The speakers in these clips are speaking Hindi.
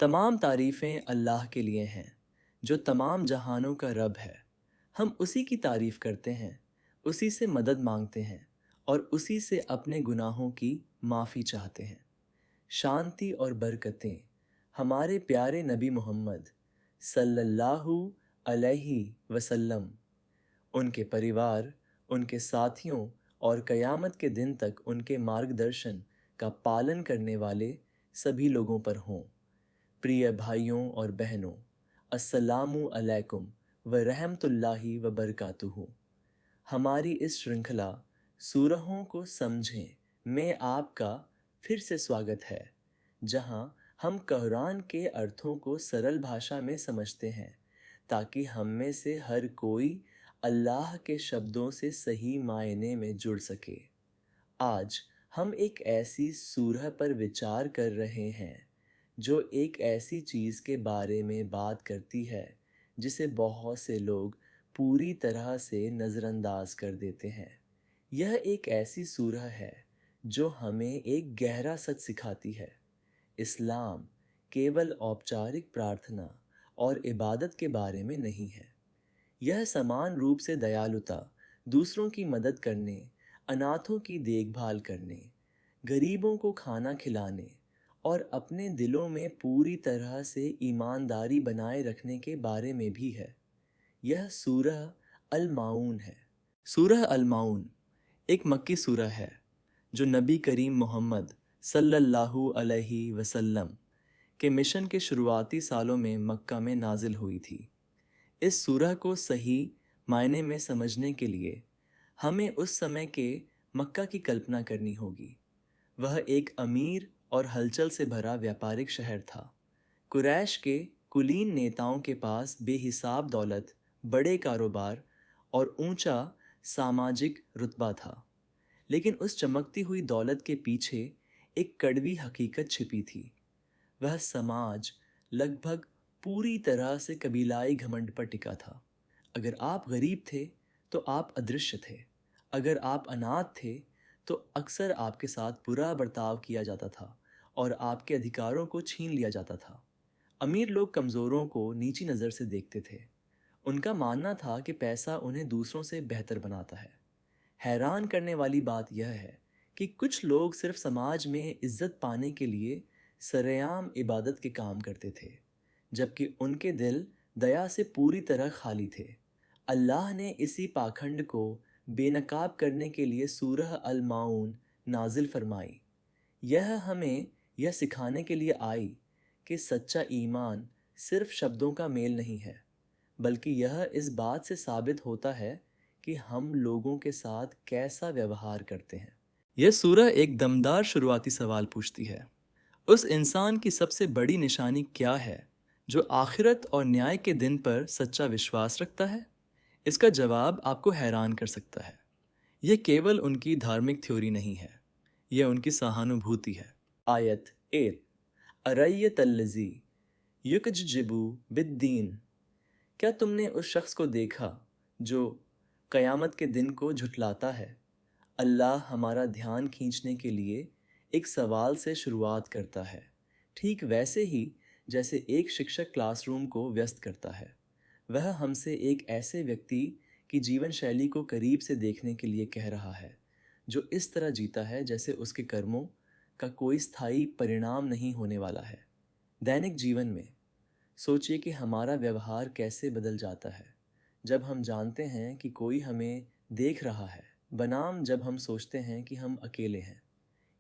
तमाम तारीफ़ें अल्लाह के लिए हैं जो तमाम जहानों का रब है। हम उसी की तारीफ़ करते हैं, उसी से मदद मांगते हैं और उसी से अपने गुनाहों की माफ़ी चाहते हैं। शांति और बरकतें हमारे प्यारे नबी मोहम्मद सल्लल्लाहु अलैहि वसल्लम, उनके परिवार, उनके साथियों और क़यामत के दिन तक उनके मार्गदर्शन का पालन करने वाले सभी लोगों पर हों। प्रिय भाइयों और बहनों, अस्सलामु अलैकुम व रहमतुल्लाहि व बरकातुहू। हमारी इस श्रृंखला सूरहों को समझें में आपका फिर से स्वागत है, जहां हम कुरान के अर्थों को सरल भाषा में समझते हैं ताकि हम में से हर कोई अल्लाह के शब्दों से सही मायने में जुड़ सके। आज हम एक ऐसी सूरह पर विचार कर रहे हैं जो एक ऐसी चीज़ के बारे में बात करती है जिसे बहुत से लोग पूरी तरह से नज़रअंदाज कर देते हैं। यह एक ऐसी सूरह है जो हमें एक गहरा सच सिखाती है। इस्लाम केवल औपचारिक प्रार्थना और इबादत के बारे में नहीं है। यह समान रूप से दयालुता, दूसरों की मदद करने, अनाथों की देखभाल करने, गरीबों को खाना खिलाने और अपने दिलों में पूरी तरह से ईमानदारी बनाए रखने के बारे में भी है। यह सूरह अल माऊन है। सूरह अल माऊन एक मक्की सूरह है जो नबी करीम मोहम्मद सल्लल्लाहु अलैहि वसल्लम के मिशन के शुरुआती सालों में मक्का में नाजिल हुई थी। इस सूरह को सही मायने में समझने के लिए हमें उस समय के मक्का की कल्पना करनी होगी। वह एक अमीर और हलचल से भरा व्यापारिक शहर था। कुरैश के कुलीन नेताओं के पास बेहिसाब दौलत, बड़े कारोबार और ऊंचा सामाजिक रुतबा था। लेकिन उस चमकती हुई दौलत के पीछे एक कड़वी हकीकत छिपी थी। वह समाज लगभग पूरी तरह से कबीलाई घमंड पर टिका था। अगर आप गरीब थे तो आप अदृश्य थे। अगर आप अनाथ थे तो अक्सर आपके साथ बुरा बर्ताव किया जाता था और आपके अधिकारों को छीन लिया जाता था। अमीर लोग कमज़ोरों को नीची नज़र से देखते थे। उनका मानना था कि पैसा उन्हें दूसरों से बेहतर बनाता है। हैरान करने वाली बात यह है कि कुछ लोग सिर्फ समाज में इज्जत पाने के लिए सरेआम इबादत के काम करते थे, जबकि उनके दिल दया से पूरी तरह खाली थे। अल्लाह ने इसी पाखंड को बेनकाब करने के लिए सूरह अल माऊन नाजिल फरमाई। यह हमें यह सिखाने के लिए आई कि सच्चा ईमान सिर्फ शब्दों का मेल नहीं है, बल्कि यह इस बात से साबित होता है कि हम लोगों के साथ कैसा व्यवहार करते हैं। यह सूरह एक दमदार शुरुआती सवाल पूछती है, उस इंसान की सबसे बड़ी निशानी क्या है जो आखिरत और न्याय के दिन पर सच्चा विश्वास रखता है? इसका जवाब आपको हैरान कर सकता है। यह केवल उनकी धार्मिक थ्योरी नहीं है, यह उनकी सहानुभूति है। आयत 8, अरय्यतल्लज़ी युकज़्जिबु बिद्दीन। क्या तुमने उस शख्स को देखा जो क़यामत के दिन को झुठलाता है? अल्लाह हमारा ध्यान खींचने के लिए एक सवाल से शुरुआत करता है, ठीक वैसे ही जैसे एक शिक्षक क्लासरूम को व्यस्त करता है। वह हमसे एक ऐसे व्यक्ति की जीवन शैली को करीब से देखने के लिए कह रहा है जो इस तरह जीता है जैसे उसके कर्मों का कोई स्थायी परिणाम नहीं होने वाला है। दैनिक जीवन में सोचिए कि हमारा व्यवहार कैसे बदल जाता है जब हम जानते हैं कि कोई हमें देख रहा है, बनाम जब हम सोचते हैं कि हम अकेले हैं।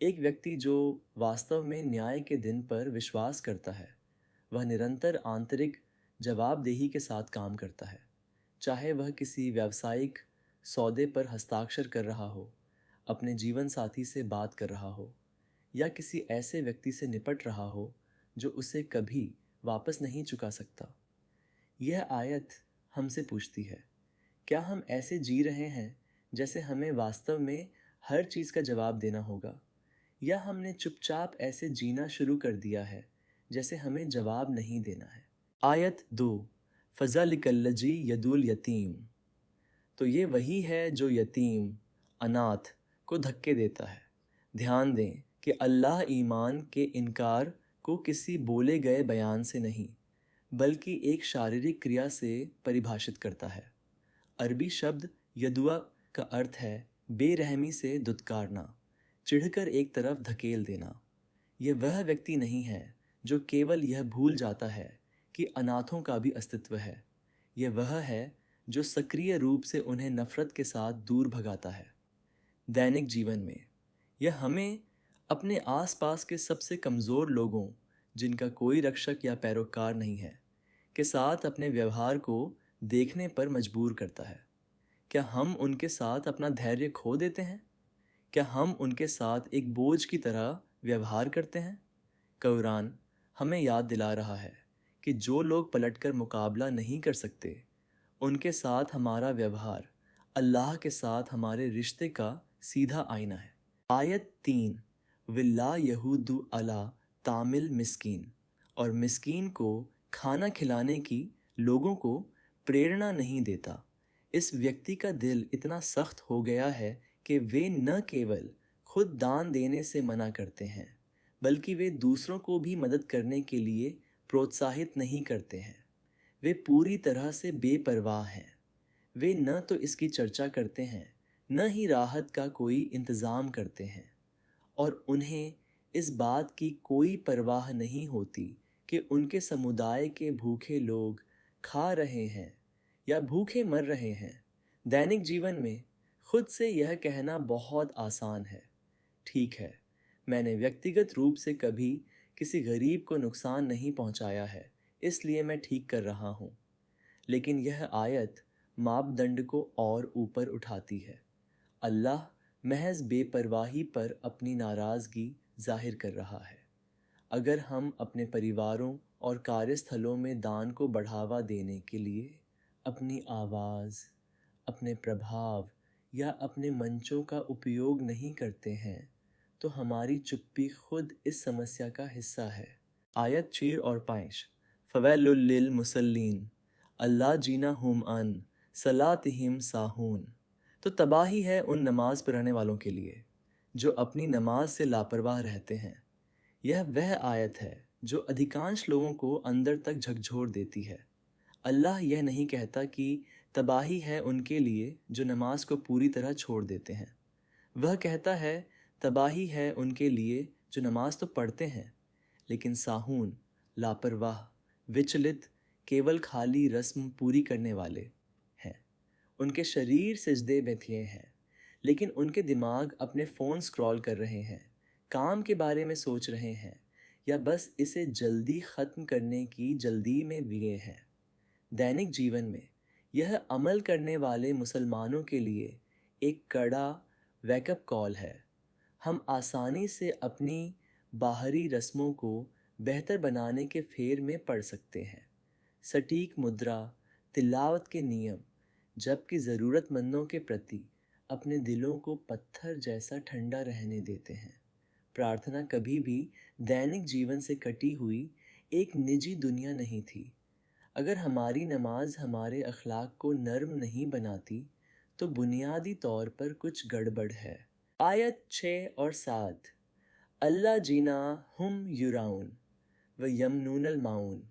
एक व्यक्ति जो वास्तव में न्याय के दिन पर विश्वास करता है, वह निरंतर आंतरिक जवाबदेही के साथ काम करता है। चाहे वह किसी व्यावसायिक सौदे पर हस्ताक्षर कर रहा हो, अपने जीवन साथी से बात कर रहा हो, या किसी ऐसे व्यक्ति से निपट रहा हो जो उसे कभी वापस नहीं चुका सकता। यह आयत हमसे पूछती है, क्या हम ऐसे जी रहे हैं जैसे हमें वास्तव में हर चीज़ का जवाब देना होगा, या हमने चुपचाप ऐसे जीना शुरू कर दिया है जैसे हमें जवाब नहीं देना है। आयत 2, फ़ज़लिकल्लज़ी यदुल यतीम। तो ये वही है जो यतीम, अनाथ को धक्के देता है। ध्यान दें कि अल्लाह ईमान के इनकार को किसी बोले गए बयान से नहीं बल्कि एक शारीरिक क्रिया से परिभाषित करता है। अरबी शब्द यदुआ का अर्थ है बेरहमी से दुत्कारना, चिढ़कर एक तरफ धकेल देना। यह वह व्यक्ति नहीं है जो केवल यह भूल जाता है कि अनाथों का भी अस्तित्व है। यह वह है जो सक्रिय रूप से उन्हें नफरत के साथ दूर भगाता है। दैनिक जीवन में यह हमें अपने आसपास के सबसे कमज़ोर लोगों, जिनका कोई रक्षक या पैरोकार नहीं है, के साथ अपने व्यवहार को देखने पर मजबूर करता है। क्या हम उनके साथ अपना धैर्य खो देते हैं? क्या हम उनके साथ एक बोझ की तरह व्यवहार करते हैं? कुरान हमें याद दिला रहा है कि जो लोग पलटकर मुकाबला नहीं कर सकते, उनके साथ हमारा व्यवहार अल्लाह के साथ हमारे रिश्ते का सीधा आईना है। आयत 3, विल्ला यहूदु अला तामिल मिस्कीन, और मिस्कीन को खाना खिलाने की लोगों को प्रेरणा नहीं देता। इस व्यक्ति का दिल इतना सख्त हो गया है कि वे न केवल खुद दान देने से मना करते हैं, बल्कि वे दूसरों को भी मदद करने के लिए प्रोत्साहित नहीं करते हैं। वे पूरी तरह से बेपरवाह हैं। वे न तो इसकी चर्चा करते हैं, न ही राहत का कोई इंतज़ाम करते हैं, और उन्हें इस बात की कोई परवाह नहीं होती कि उनके समुदाय के भूखे लोग खा रहे हैं या भूखे मर रहे हैं। दैनिक जीवन में खुद से यह कहना बहुत आसान है, ठीक है, मैंने व्यक्तिगत रूप से कभी किसी गरीब को नुकसान नहीं पहुंचाया है, इसलिए मैं ठीक कर रहा हूँ। लेकिन यह आयत मापदंड को और ऊपर उठाती है। अल्लाह महज बेपरवाही पर अपनी नाराज़गी जाहिर कर रहा है। अगर हम अपने परिवारों और कार्यस्थलों में दान को बढ़ावा देने के लिए अपनी आवाज़, अपने प्रभाव या अपने मंचों का उपयोग नहीं करते हैं, तो हमारी चुप्पी खुद इस समस्या का हिस्सा है। आयत 4 और 5, फ़वैलुल लिल मुसल्लीन अल्लाह जीना हुम अन सलातिहिम साहून। तो तबाही है उन नमाज पढ़ने वालों के लिए जो अपनी नमाज से लापरवाह रहते हैं। यह वह आयत है जो अधिकांश लोगों को अंदर तक झकझोर देती है। अल्लाह यह नहीं कहता कि तबाही है उनके लिए जो नमाज को पूरी तरह छोड़ देते हैं। वह कहता है तबाही है उनके लिए जो नमाज तो पढ़ते हैं, लेकिन साहून, लापरवाह, विचलित, केवल खाली रस्म पूरी करने वाले हैं। उनके शरीर सिजदे में थे हैं, लेकिन उनके दिमाग अपने फ़ोन स्क्रॉल कर रहे हैं, काम के बारे में सोच रहे हैं, या बस इसे जल्दी ख़त्म करने की जल्दी में विगे हैं। दैनिक जीवन में यह अमल करने वाले मुसलमानों के लिए एक कड़ा वेकअप कॉल है। हम आसानी से अपनी बाहरी रस्मों को बेहतर बनाने के फेर में पड़ सकते हैं। सटीक मुद्रा, तिलावत के नियम, जबकि ज़रूरतमंदों के प्रति अपने दिलों को पत्थर जैसा ठंडा रहने देते हैं। प्रार्थना कभी भी दैनिक जीवन से कटी हुई एक निजी दुनिया नहीं थी। अगर हमारी नमाज हमारे अखलाक को नर्म नहीं बनाती, तो बुनियादी तौर पर कुछ गड़बड़ है। आयत 6 और 7, अल्लाह जीना हुम युराउन व यमनूनल माउन,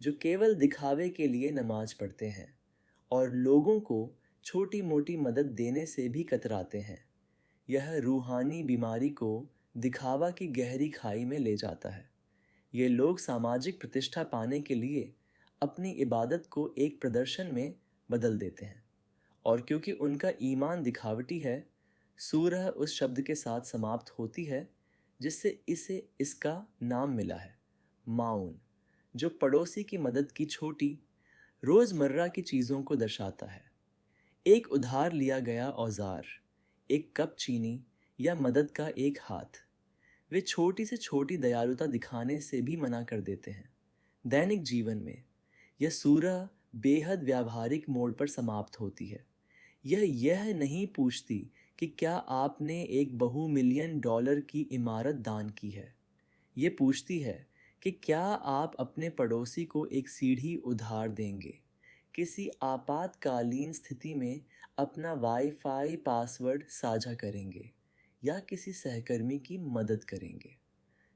जो केवल दिखावे के लिए नमाज पढ़ते हैं और लोगों को छोटी मोटी मदद देने से भी कतराते हैं। यह रूहानी बीमारी को दिखावा की गहरी खाई में ले जाता है। ये लोग सामाजिक प्रतिष्ठा पाने के लिए अपनी इबादत को एक प्रदर्शन में बदल देते हैं, और क्योंकि उनका ईमान दिखावटी है, सूरह उस शब्द के साथ समाप्त होती है जिससे इसे इसका नाम मिला है, माउन, जो पड़ोसी की मदद की छोटी रोज़मर्रा की चीज़ों को दर्शाता है। एक उधार लिया गया औजार, एक कप चीनी या मदद का एक हाथ, वे छोटी से छोटी दयालुता दिखाने से भी मना कर देते हैं। दैनिक जीवन में यह सूरह बेहद व्यावहारिक मोड़ पर समाप्त होती है। यह नहीं पूछती कि क्या आपने एक बहु-मिलियन डॉलर की इमारत दान की है। ये पूछती है कि क्या आप अपने पड़ोसी को एक सीढ़ी उधार देंगे, किसी आपातकालीन स्थिति में अपना वाईफाई पासवर्ड साझा करेंगे, या किसी सहकर्मी की मदद करेंगे।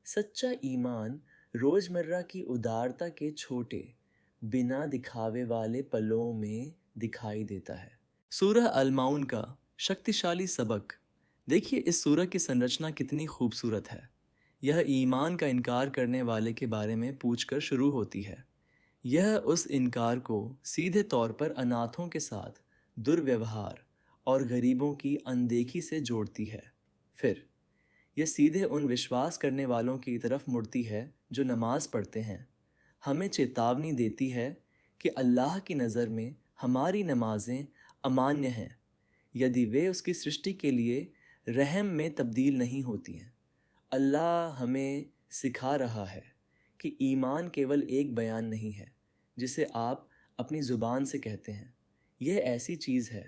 सच्चा ईमान रोज़मर्रा की उदारता के छोटे, बिना दिखावे वाले पलों में दिखाई देता है। सूरह अल-माउन का शक्तिशाली सबक। देखिए इस सूरह की संरचना कितनी खूबसूरत है। यह ईमान का इनकार करने वाले के बारे में पूछकर शुरू होती है। यह उस इनकार को सीधे तौर पर अनाथों के साथ दुर्व्यवहार और गरीबों की अनदेखी से जोड़ती है। फिर यह सीधे उन विश्वास करने वालों की तरफ मुड़ती है जो नमाज पढ़ते हैं। हमें चेतावनी देती है कि अल्लाह की नज़र में हमारी नमाजें अमान्य हैं यदि वे उसकी सृष्टि के लिए रहम में तब्दील नहीं होती हैं। अल्लाह हमें सिखा रहा है कि ईमान केवल एक बयान नहीं है जिसे आप अपनी ज़ुबान से कहते हैं। यह ऐसी चीज़ है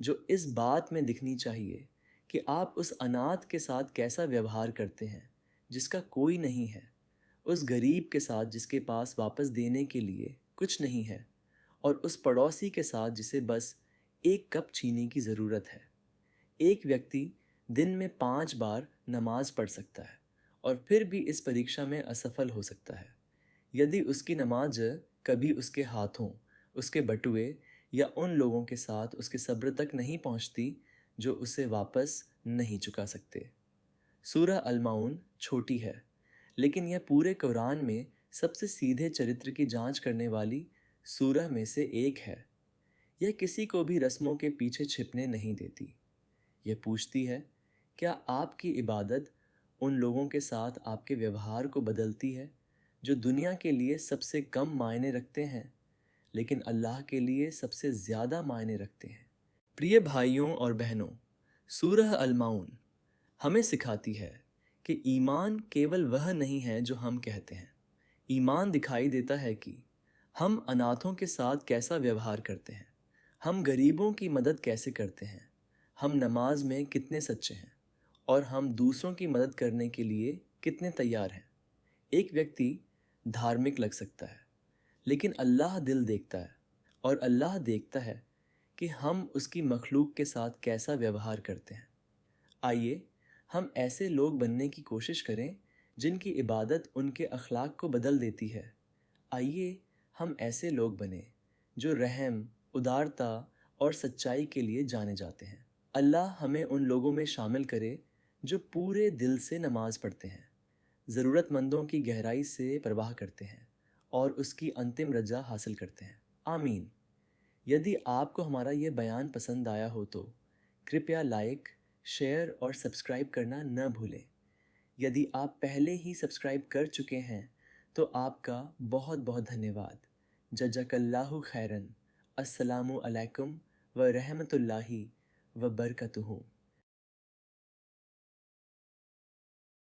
जो इस बात में दिखनी चाहिए कि आप उस अनाथ के साथ कैसा व्यवहार करते हैं जिसका कोई नहीं है, उस गरीब के साथ जिसके पास वापस देने के लिए कुछ नहीं है, और उस पड़ोसी के साथ जिसे बस एक कप चीनी की ज़रूरत है। एक व्यक्ति दिन में 5 बार नमाज पढ़ सकता है और फिर भी इस परीक्षा में असफल हो सकता है यदि उसकी नमाज कभी उसके हाथों, उसके बटुए या उन लोगों के साथ उसके सब्र तक नहीं पहुंचती जो उसे वापस नहीं चुका सकते। सूरह अल-माउन छोटी है, लेकिन यह पूरे कुरान में सबसे सीधे चरित्र की जांच करने वाली सूरह में से एक है। यह किसी को भी रस्मों के पीछे छिपने नहीं देती। यह पूछती है, क्या आपकी इबादत उन लोगों के साथ आपके व्यवहार को बदलती है जो दुनिया के लिए सबसे कम मायने रखते हैं लेकिन अल्लाह के लिए सबसे ज़्यादा मायने रखते हैं। प्रिय भाइयों और बहनों, सूरह अल-माउन हमें सिखाती है कि ईमान केवल वह नहीं है जो हम कहते हैं। ईमान दिखाई देता है कि हम अनाथों के साथ कैसा व्यवहार करते हैं, हम गरीबों की मदद कैसे करते हैं, हम नमाज में कितने सच्चे हैं और हम दूसरों की मदद करने के लिए कितने तैयार हैं। एक व्यक्ति धार्मिक लग सकता है, लेकिन अल्लाह दिल देखता है और अल्लाह देखता है कि हम उसकी मखलूक के साथ कैसा व्यवहार करते हैं। आइए हम ऐसे लोग बनने की कोशिश करें जिनकी इबादत उनके अखलाक को बदल देती है। आइए हम ऐसे लोग बने जो रहम, उदारता और सच्चाई के लिए जाने जाते हैं। अल्लाह हमें उन लोगों में शामिल करे जो पूरे दिल से नमाज पढ़ते हैं, ज़रूरतमंदों की गहराई से परवाह करते हैं और उसकी अंतिम रजा हासिल करते हैं। आमीन। यदि आपको हमारा ये बयान पसंद आया हो तो कृपया लाइक, शेयर और सब्सक्राइब करना न भूलें। यदि आप पहले ही सब्सक्राइब कर चुके हैं तो आपका बहुत बहुत धन्यवाद। जज़ाकल्लाहु खैरन। अस्सलामु अलैकुम व रहमतुल्लाहि व बरकatuहू।